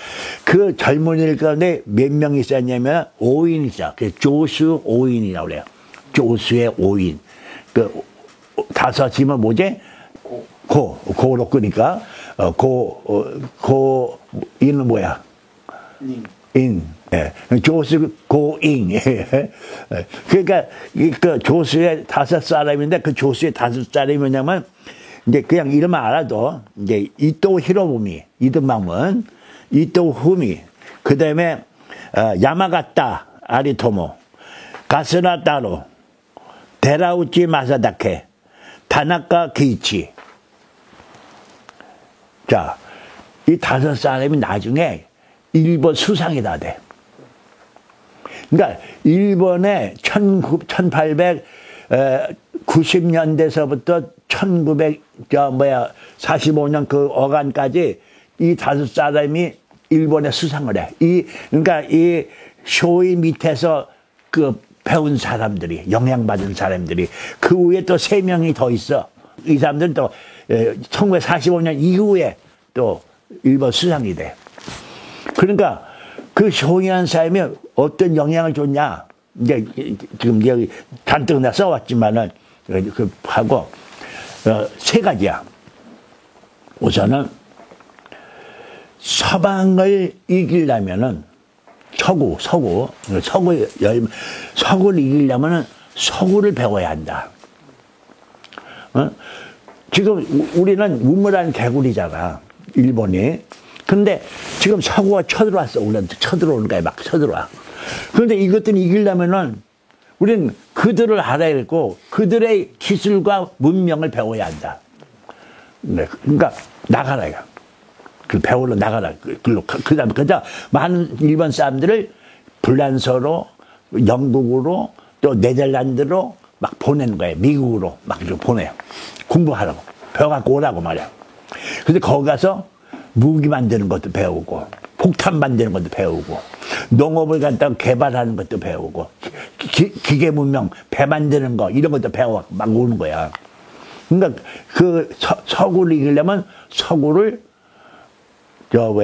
그 젊은이들 가운데 몇 명이 있었냐면 5인 있어. 조수 5인이라고 그래요. 조수의 5인. 다섯이면 뭐지? 고로 끄니까 인은 뭐야? 인. 예. 조수 고잉. 그러니까 그 조수의 5사람인데 그 조수의 5사람이 뭐냐면 이제 그냥 이름만 알아도 이제 이토 히로부미, 이듬맘은 이토 후미, 그 다음에 야마가타 아리토모, 가스나 따로, 데라우치 마사다케, 다나카 기이치. 자, 이 5사람이 나중에 일본 수상이 다 돼. 그러니까 일본의 1890년대서부터 1945년 그 어간까지 이 5사람이 일본에 수상을 해. 그러니까 이 쇼이 밑에서 배운 사람들이, 영향받은 사람들이 그 후에 또 3명이 더 있어. 이 사람들은 또 1945년 이후에 또 일본 수상이 돼. 그러니까 그 쇼이한 사람이 어떤 영향을 줬냐. 이제 지금 여기 잔뜩 나 써왔지만은 하고 3가지야. 우선은 서방을 이기려면은 서구를 이기려면은 서구를 배워야 한다. 지금 우리는 우물안 개구리잖아. 일본이. 근데 지금 서구가 쳐들어왔어. 우리한테 쳐들어오는 거야. 막 쳐들어와. 그런데 이것들을 이기려면은 우리는 그들을 알아야겠고 그들의 기술과 문명을 배워야 한다. 네, 그러니까 나가라야. 배우러 나가라. 그다음에 많은 일본 사람들을 불란서로, 영국으로, 또 네덜란드로 막 보내는 거예요. 미국으로 막 보내요. 공부하라고. 배워갖고 오라고 말이야. 근데 거기 가서 무기 만드는 것도 배우고, 폭탄 만드는 것도 배우고, 농업을 갖다가 개발하는 것도 배우고 기계 문명 배 만드는 거 이런 것도 배워 막 오는 거야. 그러니까 그 서구를 이기려면 서구를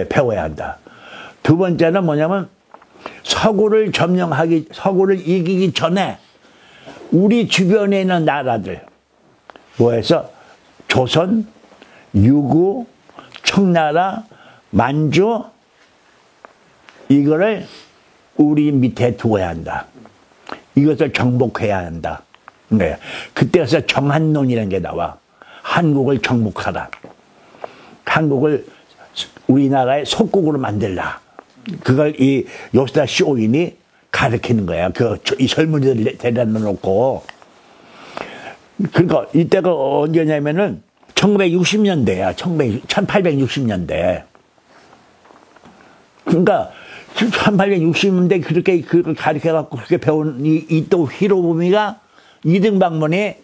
배워야 한다. 두 번째는 뭐냐면 서구를 서구를 이기기 전에 우리 주변에 있는 나라들 뭐해서 조선, 유구, 청나라, 만주 이거를 우리 밑에 두어야 한다. 이것을 정복해야 한다. 네. 그때서 정한론이라는 게 나와. 한국을 정복하라. 한국을 우리나라의 속국으로 만들라. 그걸 이 요시다 쇼인이 가르치는 거야. 이 젊은이들 데려다 놓고. 그러니까 이때가 언제냐면은 1960년대야. 1860년대. 그러니까 1860년대 그렇게 가르쳐갖고 그렇게 배운 이 또 히로부미가 이등박문이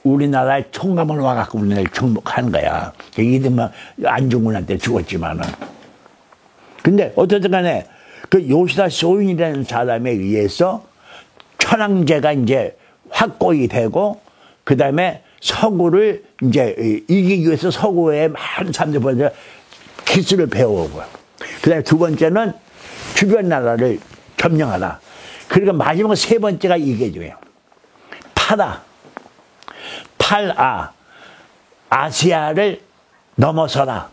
우리나라에 총감을 와갖고 우리나라를 정복하는 거야. 이등박 안중근한테 죽었지만은. 근데 어쨌든 간에 그 요시다 쇼인이라는 사람에 의해서 천황제가 이제 확고히 되고 그 다음에 서구를 이제 이기기 위해서 서구에 많은 사람들 보내서 기술을 배워오고 그 다음에 두 번째는 주변 나라를 점령하라. 그리고 마지막 세 번째가 이게 중요해요. 아시아를 넘어서라.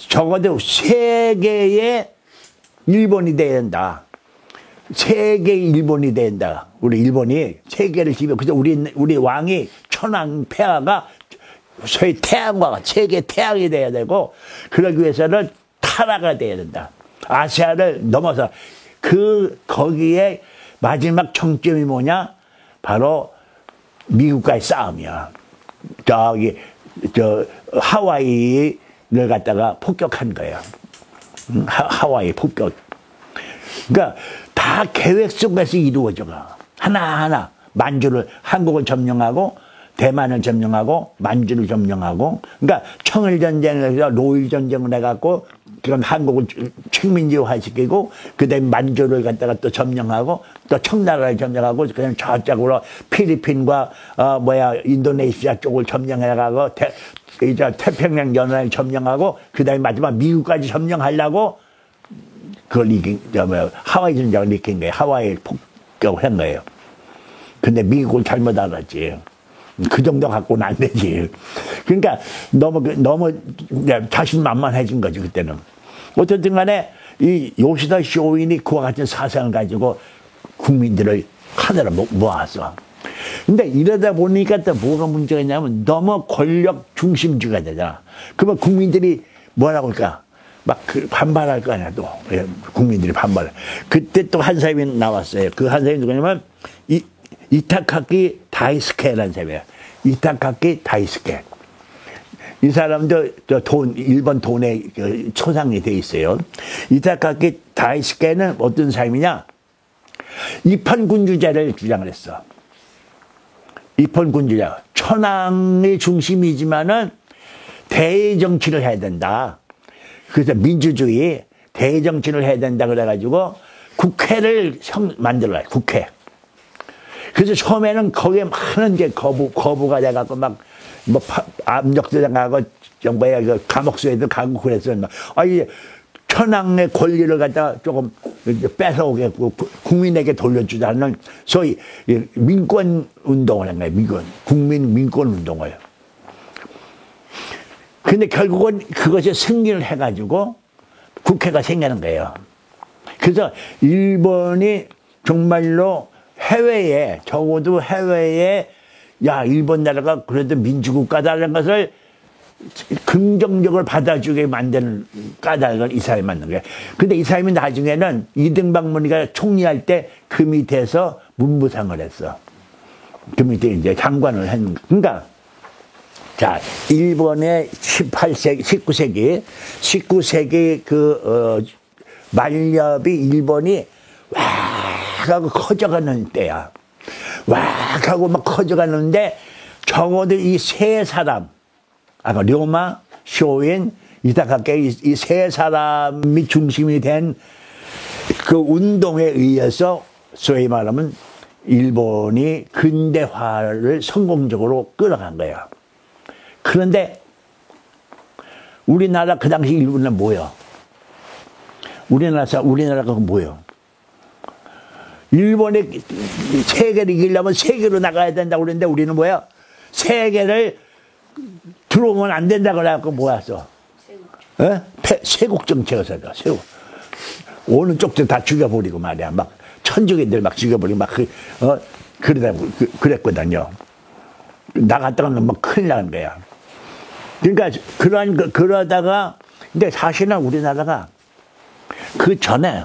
적어도 세계의 일본이 돼야 된다. 세계의 일본이 된다. 우리 일본이 세계를 지배. 그래서 우리 왕이 천황 폐하가 소위 태양과 같이 세계 태양이 돼야 되고 그러기 위해서는 타라가 돼야 된다. 아시아를 넘어서 거기에 마지막 정점이 뭐냐? 바로 미국과의 싸움이야. 하와이를 갖다가 폭격한 거야. 하와이 폭격. 그러니까 다 계획 속에서 이루어져가. 하나하나 한국을 점령하고 대만을 점령하고 만주를 점령하고 그러니까 청일전쟁에서 노일전쟁을 해갖고 그럼 한국을 식민지화시키고 그다음에 만주를 갖다가 또 점령하고 또 청나라를 점령하고 그다음에 저쪽으로 필리핀과 인도네시아 쪽을 점령해가고 태평양 연안을 점령하고 그다음에 마지막 미국까지 점령하려고 그걸 하와이 전쟁을 일으킨 거예요. 하와이 폭격을 한 거예요. 근데 미국을 잘못 알았지. 그 정도 갖고는 안 되지. 그러니까 너무 자신만만해진 거지, 그때는. 어쨌든 간에 이 요시다 쇼인이 그와 같은 사상을 가지고 국민들을 하나로 모았어. 근데 이러다 보니까 또 뭐가 문제가 있냐면 너무 권력 중심주의가 되잖아. 그러면 국민들이 뭐라고 할까? 반발할 거 아니야, 또. 국민들이 반발해. 그때 또 한 사람이 나왔어요. 그 한 사람이 누구냐면, 이타카키 다이스케라는 사람이에요. 이타카키 다이스케. 이 사람도 일본 돈의 초상이 돼 있어요. 이타카키 다이스케는 어떤 사람이냐? 입헌군주제를 주장을 했어. 입헌군주제. 천황의 중심이지만은 대정치를 해야 된다. 그래서 민주주의, 대정치를 해야 된다 그래가지고 국회를 만들어요. 국회. 그래서 처음에는 거기에 많은 게 거부가 돼갖고 압력도 당하고 감옥수에도 가고 그랬어요. 이제 천황의 권리를 갖다가 조금 뺏어오겠고 국민에게 돌려주자는 소위 민권 운동을 한 거예요. 국민 민권 운동을. 근데 결국은 그것이 승리를 해가지고 국회가 생기는 거예요. 그래서 일본이 정말로 적어도 해외에 일본 나라가 그래도 민주국가다라는 것을 긍정적으로 받아주게 만드는 까닭을 이 사람이 만든 거예요. 근데 이 사람이 나중에는 이등박문희가 총리할 때 그 밑에서 문무상을 했어. 그 밑에 이제 장관을 했는 거예요. 그러니까 일본의 19세기 말렵이 일본이 하고 커져가는 때야. 하고 막 커져가는데 적어도 이 세 사람, 료마, 쇼인, 이타카케 이 세 사람이 중심이 된 그 운동에 의해서 소위 말하면 일본이 근대화를 성공적으로 끌어간 거야. 그런데 우리나라 그 당시 일본은 뭐야? 우리나라가 뭐야? 일본이 세계를 이기려면 세계로 나가야 된다고 그랬는데 우리는 뭐야? 세계를 들어오면 안 된다고 그래갖고 뭐였어? 세국 정책을 써가. 세국. 오는 쪽도 다 죽여버리고 말이야. 막 천주교인들 막 죽여버리고 막 그랬거든요. 나갔다가는 막 큰일 나는 거야. 그러니까 그러다가 근데 사실은 우리나라가 그 전에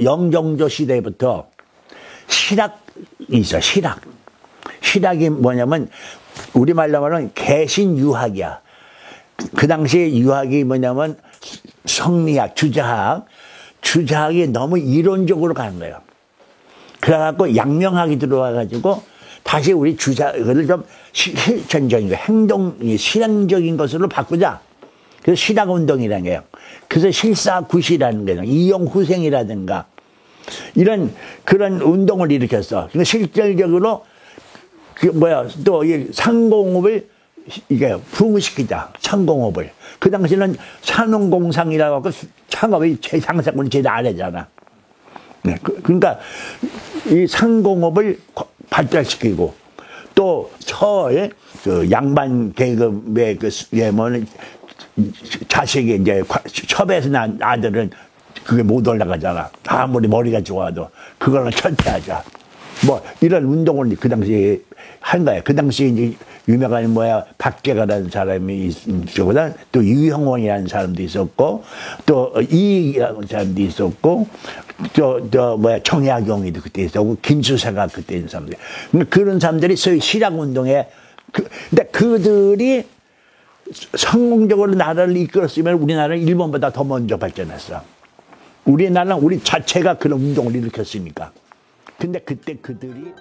영정조 시대부터 실학이 있어. 실학이 뭐냐면 우리말로 말하면 개신유학이야. 그 당시에 유학이 뭐냐면 성리학, 주자학이 너무 이론적으로 가는 거예요. 그래갖고 양명학이 들어와가지고 다시 우리 주자를 좀 실천적인 거, 실행적인 것으로 바꾸자. 그래서 실학운동이라는 거예요. 그래서 실사구시라는 거예요. 이용후생이라든가 그런 운동을 일으켰어. 그러니까 실질적으로 또 이 상공업을 이게 부흥시키자. 상공업을. 그 당시는 산업공상이라고 하고 창업이 상사군이 제일 아래잖아. 네, 그러니까 이 상공업을 발달시키고 또 서울 그 양반 계급의 자식이 이제 첩에서 난 아들은 그게 못 올라가잖아. 아무리 머리가 좋아도 그걸로 철폐하자. 뭐 이런 운동을 그 당시에 한 거야. 그 당시에 이제 유명한 박재가라는 사람이 있었고, 또 유형원이라는 사람도 있었고, 또 이익이라는 사람도 있었고, 정약용이도 그때 있었고, 김수사가 그때 있는 사람들. 그런 사람들이 소위 실학운동에, 근데 그들이 성공적으로 나라를 이끌었으면 우리나라는 일본보다 더 먼저 발전했어. 우리 자체가 그런 운동을 일으켰으니까. 근데 그때 그들이